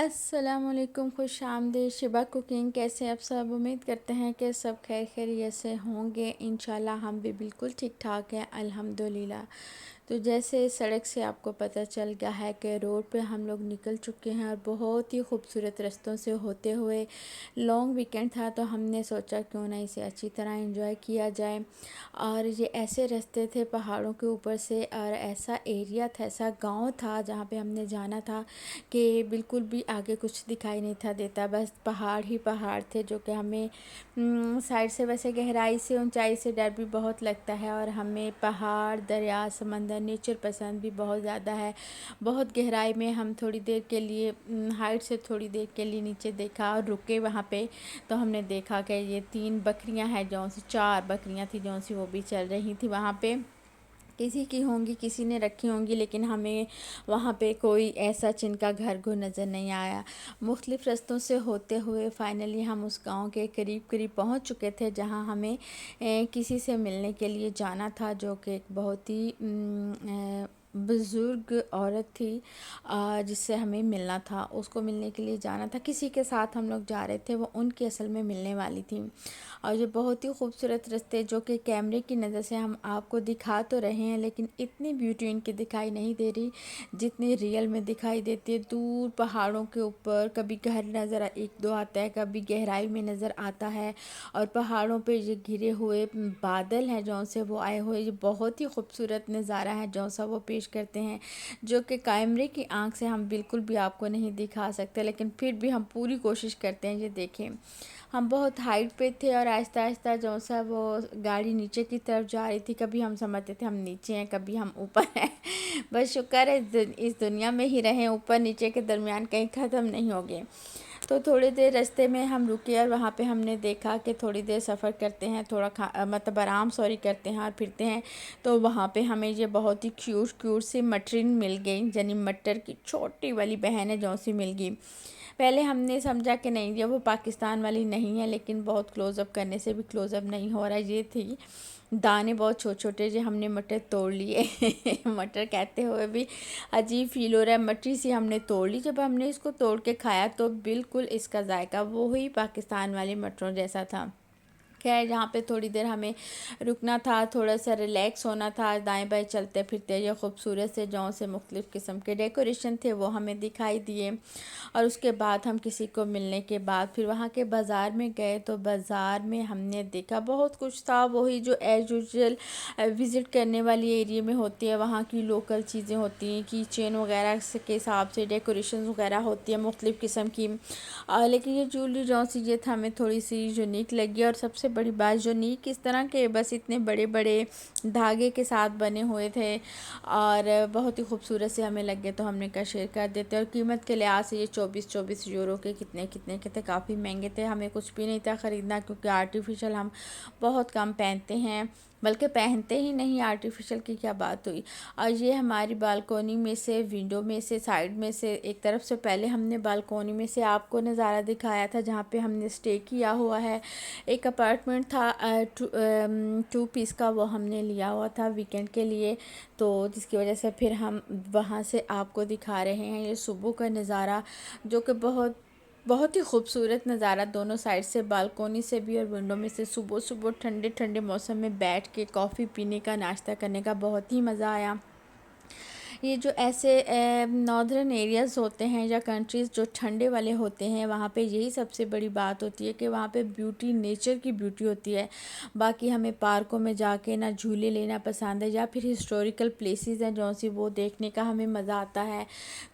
السلام علیکم، خوش آمدید شبہ کوکنگ۔ کیسے آپ سب؟ امید کرتے ہیں کہ سب خیر خیریت سے ہوں گے۔ انشاءاللہ ہم بھی بالکل ٹھیک ٹھاک ہیں الحمدللہ۔ تو جیسے سڑک سے آپ کو پتہ چل گیا ہے کہ روڈ پہ ہم لوگ نکل چکے ہیں اور بہت ہی خوبصورت رستوں سے ہوتے ہوئے لانگ ویکنڈ تھا، تو ہم نے سوچا کیوں نہ اسے اچھی طرح انجوائے کیا جائے۔ اور یہ ایسے رستے تھے پہاڑوں کے اوپر سے، اور ایسا ایریا تھا، ایسا گاؤں تھا جہاں پہ ہم نے جانا تھا کہ بالکل بھی آگے کچھ دکھائی نہیں تھا دیتا، بس پہاڑ ہی پہاڑ تھے، جو کہ ہمیں سائڈ سے ویسے گہرائی سے اونچائی سے ڈر بھی بہت لگتا ہے، اور ہمیں پہاڑ، دریا، سمندر، نیچر پسند بھی بہت زیادہ ہے۔ بہت گہرائی میں ہم تھوڑی دیر کے لیے ہائٹ سے تھوڑی دیر کے لیے نیچے دیکھا اور رکے وہاں پہ، تو ہم نے دیکھا کہ یہ 3 بکریاں ہیں، جو سی 4 بکریاں تھیں جو سی وہ بھی چل رہی تھی وہاں پہ۔ کسی کی ہوں گی، کسی نے رکھی ہوں گی، لیکن ہمیں وہاں پہ کوئی ایسا جن کا گھر گھر نظر نہیں آیا۔ مختلف رستوں سے ہوتے ہوئے فائنلی ہم اس گاؤں کے قریب قریب پہنچ چکے تھے، جہاں ہمیں کسی سے ملنے کے لیے جانا تھا، جو کہ ایک بہت ہی بزرگ عورت تھی جس سے ہمیں ملنا تھا، اس کو ملنے کے لیے جانا تھا۔ کسی کے ساتھ ہم لوگ جا رہے تھے، وہ ان کی اصل میں ملنے والی تھی۔ اور یہ بہت ہی خوبصورت رستے، جو کہ کیمرے کی نظر سے ہم آپ کو دکھا تو رہے ہیں، لیکن اتنی بیوٹی ان کی دکھائی نہیں دے رہی جتنی ریئل میں دکھائی دیتی ہے۔ دور پہاڑوں کے اوپر کبھی گھر نظر ایک دو آتا ہے، کبھی گہرائی میں نظر آتا ہے، اور پہاڑوں پہ یہ گھرے ہوئے بادل ہیں جو سے وہ آئے ہوئے، یہ بہت ہی خوبصورت نظارہ ہے جو سا وہ پیش کرتے ہیں، جو کہ کیمرے کی آنکھ سے ہم بالکل بھی آپ کو نہیں دکھا سکتے، لیکن پھر بھی ہم پوری کوشش کرتے ہیں۔ یہ دیکھیں، ہم بہت ہائٹ پہ تھے، اور آہستہ آہستہ جو سا وہ گاڑی نیچے کی طرف جا رہی تھی، کبھی ہم سمجھتے تھے ہم نیچے ہیں، کبھی ہم اوپر ہیں۔ بس شکر ہے اس دنیا میں ہی رہیں، اوپر نیچے کے درمیان کہیں ختم نہیں ہوگے۔ تو تھوڑی دیر رستے میں ہم رکے، اور وہاں پہ ہم نے دیکھا کہ تھوڑی دیر سفر کرتے ہیں، تھوڑا مطلب آرام کرتے ہیں اور پھرتے ہیں، تو وہاں پہ ہمیں یہ بہت ہی کیوٹ سی مٹرن مل گئی، یعنی مٹر کی چھوٹی والی بہن ہے جو سی مل گئی۔ پہلے ہم نے سمجھا کہ نہیں، یہ وہ پاکستان والی نہیں ہے، لیکن بہت کلوز اپ کرنے سے بھی کلوز اپ نہیں ہو رہا۔ یہ تھی دانے بہت چھوٹے چھوٹے، جو ہم نے مٹر توڑ لیے۔ مٹر کہتے ہوئے بھی عجیب فیل ہو رہا ہے، مٹری سی ہم نے توڑ لی۔ جب ہم نے اس کو توڑ کے کھایا تو بالکل اس کا ذائقہ وہی پاکستان والے مٹروں جیسا تھا۔ خیر، یہاں پہ تھوڑی دیر ہمیں رکنا تھا، تھوڑا سا ریلیکس ہونا تھا، دائیں بائیں چلتے پھرتے یہ خوبصورت سے جوں سے مختلف قسم کے ڈیکوریشن تھے وہ ہمیں دکھائی دیے۔ اور اس کے بعد ہم کسی کو ملنے کے بعد پھر وہاں کے بازار میں گئے، تو بازار میں ہم نے دیکھا بہت کچھ تھا، وہی جو ایز یوزول وزٹ کرنے والی ایریے میں ہوتی ہے، وہاں کی لوکل چیزیں ہوتی ہیں، کی چین وغیرہ کے حساب سے ڈیکوریشن وغیرہ ہوتی ہے مختلف قسم کی۔ لیکن یہ جولی جو سی یہ ہمیں تھوڑی سی یونیک لگی، اور سب سے بڑی بات یونیک اس طرح کے بس اتنے بڑے بڑے دھاگے کے ساتھ بنے ہوئے تھے، اور بہت ہی خوبصورت سے ہمیں لگے، تو ہم نے کہا شیئر کر دیتے۔ اور قیمت کے لحاظ سے یہ 24 یورو کے کتنے کے تھے، کافی مہنگے تھے۔ ہمیں کچھ بھی نہیں تھا خریدنا، کیونکہ آرٹیفیشل ہم بہت کم پہنتے ہیں، بلکہ پہنتے ہی نہیں، آرٹیفیشل کی کیا بات ہوئی۔ اور یہ ہماری بالکونی میں سے، ونڈو میں سے، سائڈ میں سے، ایک طرف سے پہلے ہم نے بالکونی میں سے آپ کو نظارہ دکھایا تھا جہاں پہ ہم نے اسٹے کیا ہوا ہے۔ ایک اپارٹمنٹ تھا 2 پیس کا، وہ ہم نے لیا ہوا تھا ویکنڈ کے لیے، تو جس کی وجہ سے پھر ہم وہاں سے آپ کو دکھا رہے ہیں یہ صبح کا نظارہ، جو کہ بہت ہی خوبصورت نظارہ، دونوں سائڈ سے، بالکونی سے بھی اور ونڈو میں سے۔ صبح صبح ٹھنڈے ٹھنڈے موسم میں بیٹھ کے کافی پینے کا، ناشتہ کرنے کا بہت ہی مزہ آیا۔ یہ جو ایسے ناردرن ایریاز ہوتے ہیں یا کنٹریز جو ٹھنڈے والے ہوتے ہیں، وہاں پہ یہی سب سے بڑی بات ہوتی ہے کہ وہاں پہ بیوٹی، نیچر کی بیوٹی ہوتی ہے۔ باقی ہمیں پارکوں میں جا کے نہ جھولے لینا پسند ہے، یا پھر ہسٹوریکل پلیسز ہیں جو سی وہ دیکھنے کا ہمیں مزہ آتا ہے۔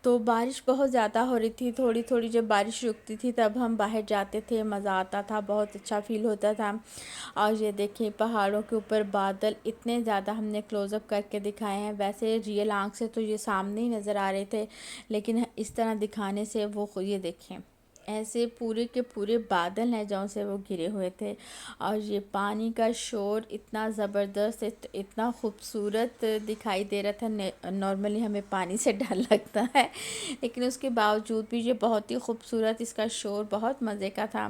تو بارش بہت زیادہ ہو رہی تھی، تھوڑی تھوڑی جب بارش رکتی تھی تب ہم باہر جاتے تھے، مزہ آتا تھا، بہت اچھا فیل ہوتا تھا۔ اور یہ دیکھیں پہاڑوں کے اوپر بادل اتنے زیادہ ہم نے کلوز اپ کر کے دکھائے ہیں، ویسے ریئل آنکھ سے تو یہ سامنے ہی نظر آ رہے تھے، لیکن اس طرح دکھانے سے وہ یہ دیکھیں ایسے پورے کے پورے بادل ہیں جہاں سے وہ گرے ہوئے تھے، اور یہ پانی کا شور اتنا زبردست، اتنا خوبصورت دکھائی دے رہا تھا۔ نارملی ہمیں پانی سے ڈر لگتا ہے، لیکن اس کے باوجود بھی یہ بہت ہی خوبصورت، اس کا شور بہت مزے کا تھا،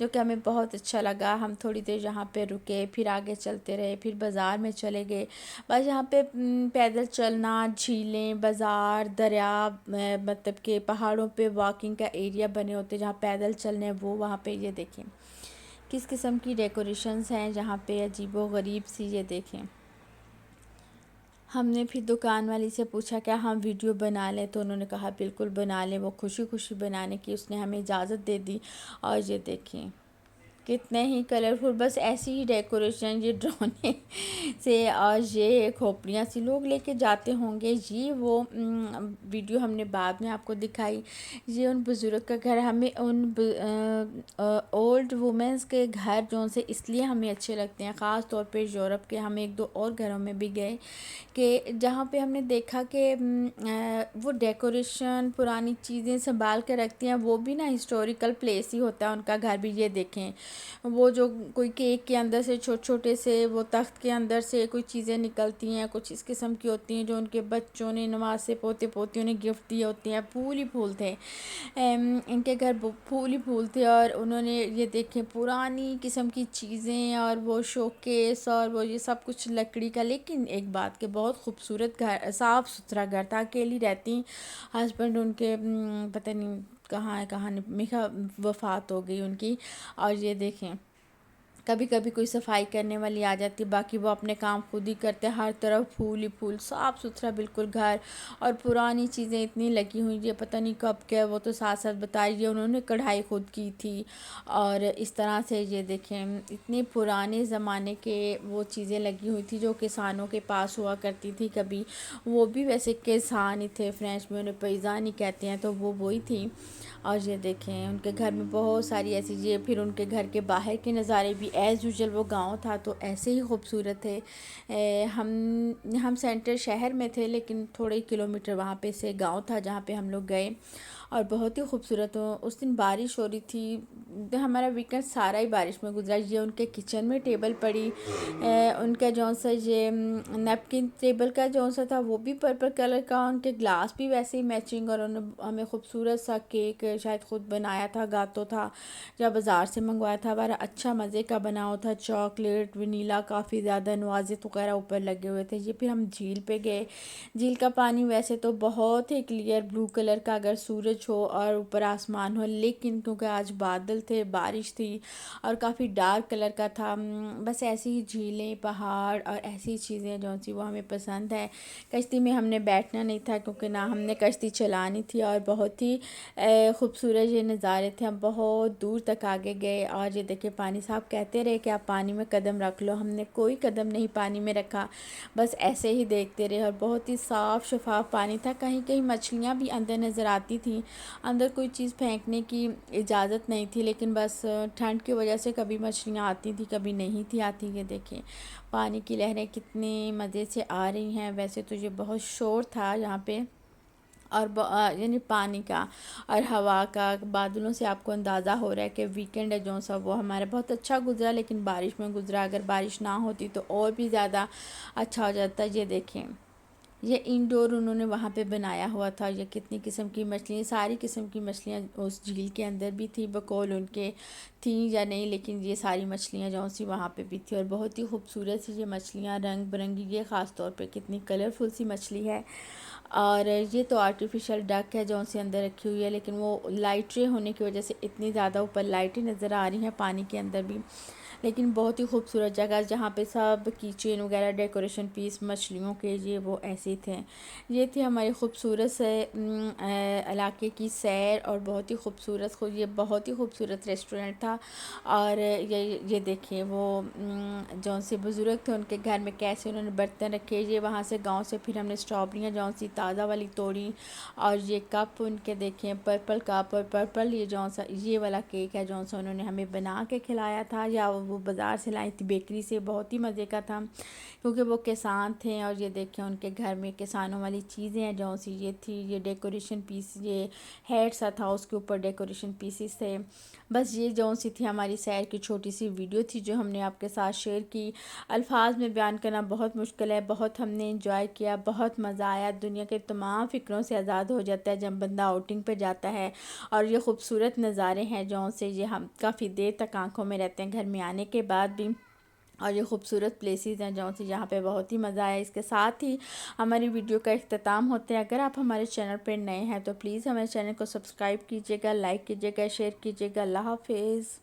جو کہ ہمیں بہت اچھا لگا۔ ہم تھوڑی دیر یہاں پہ رکے، پھر آگے چلتے رہے، پھر بازار میں چلے گئے۔ بس یہاں پہ پیدل چلنا، جھیلیں، بازار، دریا، مطلب کہ پہاڑوں پہ واکنگ کا ایریا بنے ہوتے جہاں پیدل چلنے، وہ وہاں پہ یہ دیکھیں کس قسم کی ڈیکوریشنز ہیں جہاں پہ، عجیب و غریب سی، یہ دیکھیں۔ ہم نے پھر دکان والی سے پوچھا کیا ہم ویڈیو بنا لیں، تو انہوں نے کہا بالکل بنا لیں۔ وہ خوشی خوشی بنانے کی اس نے ہمیں اجازت دے دی۔ اور یہ دیکھیں کتنے ہی کلرفل، بس ایسی ہی ڈیکوریشن، یہ ڈرونے سے، اور یہ کھوپڑیاں سی لوگ لے کے جاتے ہوں گے۔ یہ وہ ویڈیو ہم نے بعد میں آپ کو دکھائی۔ یہ ان بزرگ کا گھر، ہمیں ان اولڈ وومنس کے گھر جو سے اس لیے ہمیں اچھے لگتے ہیں، خاص طور پہ یورپ کے۔ ہم ایک دو اور گھروں میں بھی گئے کہ جہاں پہ ہم نے دیکھا کہ وہ ڈیکوریشن، پرانی چیزیں سنبھال کے رکھتی ہیں، وہ بھی نا ہسٹوریکل پلیس ہی ہوتا ہے ان کا گھر بھی۔ یہ دیکھیں وہ جو کوئی کیک کے اندر سے چھوٹے چھوٹے سے، وہ تخت کے اندر سے کوئی چیزیں نکلتی ہیں، کچھ اس قسم کی ہوتی ہیں جو ان کے بچوں نے، نواز سے پوتے پوتیوں نے گفٹ دیے ہوتے ہیں۔ پھول ہی پھول تھے ان کے گھر، پھول ہی پھول تھے، اور انہوں نے یہ دیکھیں پرانی قسم کی چیزیں، اور وہ شو کیس، اور وہ یہ سب کچھ لکڑی کا، لیکن ایک بات کہ بہت خوبصورت گھر، صاف ستھرا گھر تھا۔ اکیلی رہتی، ہسبینڈ ان کے پتہ نہیں کہاں ہے، کہاں نہیں، میرا وفات ہو گئی ان کی۔ اور یہ دیکھیں کبھی کبھی کوئی صفائی کرنے والی آ جاتی، باقی وہ اپنے کام خود ہی کرتے۔ ہر طرف پھول ہی پھول، صاف ستھرا بالکل گھر، اور پرانی چیزیں اتنی لگی ہوئی، یہ پتہ نہیں کب کیا، وہ تو ساتھ ساتھ بتائیے انہوں نے کڑھائی خود کی تھی، اور اس طرح سے یہ دیکھیں اتنے پرانے زمانے کے وہ چیزیں لگی ہوئی تھی جو کسانوں کے پاس ہوا کرتی تھی کبھی۔ وہ بھی ویسے کسان ہی تھے، فرینچ میں انہیں پیزان ہی کہتے ہیں، تو وہ وہی تھی۔ اور یہ دیکھیں ان کے گھر میں بہت ساری ایسی چیزیں، پھر ان کے گھر کے باہر کے نظارے بھی ایز یوزول، وہ گاؤں تھا تو ایسے ہی خوبصورت تھے۔ ہم سینٹر شہر میں تھے، لیکن تھوڑے کلومیٹر وہاں پہ سے گاؤں تھا جہاں پہ ہم لوگ گئے، اور بہت ہی خوبصورت ہو۔ اس دن بارش ہو رہی تھی، ہمارا ویکنڈ سارا ہی بارش میں گزرا۔ یہ ان کے کچن میں ٹیبل پڑی، ان کا جون سا یہ نیپکن ٹیبل کا جون سا تھا وہ بھی پرپل کلر کا، ان کے گلاس بھی ویسے ہی میچنگ، اور انہوں نے ہمیں خوبصورت سا کیک شاید خود بنایا تھا، گاتو تھا یا بازار سے منگوایا تھا، بڑا اچھا مزے کا بنا ہوا تھا، چاکلیٹ، ونیلا، کافی زیادہ نوازش وغیرہ اوپر لگے ہوئے تھے۔ یہ پھر ہم جھیل پہ گئے۔ جھیل کا پانی ویسے تو بہت ہی کلیئر بلو کلر کا اگر سورج ہو اور اوپر آسمان ہو، لیکن کیونکہ آج بادل تھے، بارش تھی، اور کافی ڈارک کلر کا تھا۔ بس ایسی ہی جھیلیں، پہاڑ اور ایسی چیزیں جو سی وہ ہمیں پسند ہے۔ کشتی میں ہم نے بیٹھنا نہیں تھا کیونکہ نہ ہم نے کشتی چلانی تھی، اور بہت ہی خوبصورت یہ نظارے تھے۔ ہم بہت دور تک آگے گئے، اور یہ دیکھیں پانی، صاحب کہتے رہے کہ آپ پانی میں قدم رکھ لو، ہم نے کوئی قدم نہیں پانی میں رکھا، بس ایسے ہی دیکھتے رہے، اور بہت ہی صاف شفاف پانی تھا۔ کہیں کہیں مچھلیاں بھی اندر نظر آتی تھیں، اندر کوئی چیز پھینکنے کی اجازت نہیں تھی، لیکن بس ٹھنڈ کی وجہ سے کبھی مچھلیاں آتی تھیں، کبھی نہیں تھی آتی۔ یہ دیکھیں پانی کی لہریں کتنی مزے سے آ رہی ہیں۔ ویسے تو یہ بہت شور تھا یہاں پہ، اور یعنی پانی کا اور ہوا کا، بادلوں سے آپ کو اندازہ ہو رہا ہے کہ ویکنڈ ہے جو سا وہ ہمارا بہت اچھا گزرا، لیکن بارش میں گزرا۔ اگر بارش نہ ہوتی تو اور بھی زیادہ اچھا ہو جاتا۔ یہ دیکھیں یہ انڈور انہوں نے وہاں پہ بنایا ہوا تھا۔ یہ کتنی قسم کی مچھلیاں، ساری قسم کی مچھلیاں اس جھیل کے اندر بھی تھی، بقول ان کے تھیں یا نہیں، لیکن یہ ساری مچھلیاں جو سی وہاں پہ بھی تھی، اور بہت ہی خوبصورت سی یہ مچھلیاں، رنگ برنگی، یہ خاص طور پہ کتنی کلرفل سی مچھلی ہے۔ اور یہ تو آرٹیفیشل ڈک ہے جو سے اندر رکھی ہوئی ہے، لیکن وہ لائٹیں ہونے کی وجہ سے اتنی زیادہ اوپر لائٹیں نظر آ رہی ہیں پانی کے اندر بھی، لیکن بہت ہی خوبصورت جگہ جہاں پہ سب کی چین وغیرہ ڈیکوریشن پیس مچھلیوں کے یہ وہ ایسے تھے۔ یہ تھی ہماری خوبصورت سے علاقے کی سیر، اور بہت ہی خوبصورت، یہ بہت ہی خوبصورت ریسٹورنٹ تھا۔ اور یہ دیکھیں وہ جون سے بزرگ تھے ان کے گھر میں کیسے انہوں نے برتن رکھے۔ یہ وہاں سے گاؤں سے پھر ہم نے اسٹرابریاں جون سی تازہ والی توڑی، اور یہ کپ ان کے دیکھیں پرپل کپ اور پرپل یہ والا کیک ہے جو انہوں نے ہمیں بنا کے کھلایا تھا، یا وہ بازار سے لائی تھی بیکری سے، بہت ہی مزے کا تھا کیونکہ وہ کسان تھے۔ اور یہ دیکھیں ان کے گھر میں کسانوں والی چیزیں ہیں جو سی یہ تھی، یہ ڈیکوریشن پیس، یہ ہیڈ سا تھا، اس کے اوپر ڈیکوریشن پیسز تھے۔ بس یہ جو سی تھی ہماری سیر کی چھوٹی سی ویڈیو تھی جو ہم نے آپ کے ساتھ شیئر کی۔ الفاظ میں بیان کرنا بہت مشکل ہے، بہت ہم نے انجوائے کیا، بہت مزہ آیا، دنیا کے تمام فکروں سے آزاد ہو جاتا ہے جب بندہ آؤٹنگ پہ جاتا ہے۔ اور یہ خوبصورت نظارے ہیں جو سے یہ ہم کافی دیر تک آنکھوں میں رہتے ہیں گھر میں آنے کے بعد بھی، اور یہ خوبصورت پلیسز ہیں جو سے یہاں پہ بہت ہی مزہ آیا۔ اس کے ساتھ ہی ہماری ویڈیو کا اختتام ہوتے ہیں۔ اگر آپ ہمارے چینل پہ نئے ہیں تو پلیز ہمارے چینل کو سبسکرائب کیجیے گا، لائک کیجیے گا، شیئر کیجیے گا۔ اللہ حافظ۔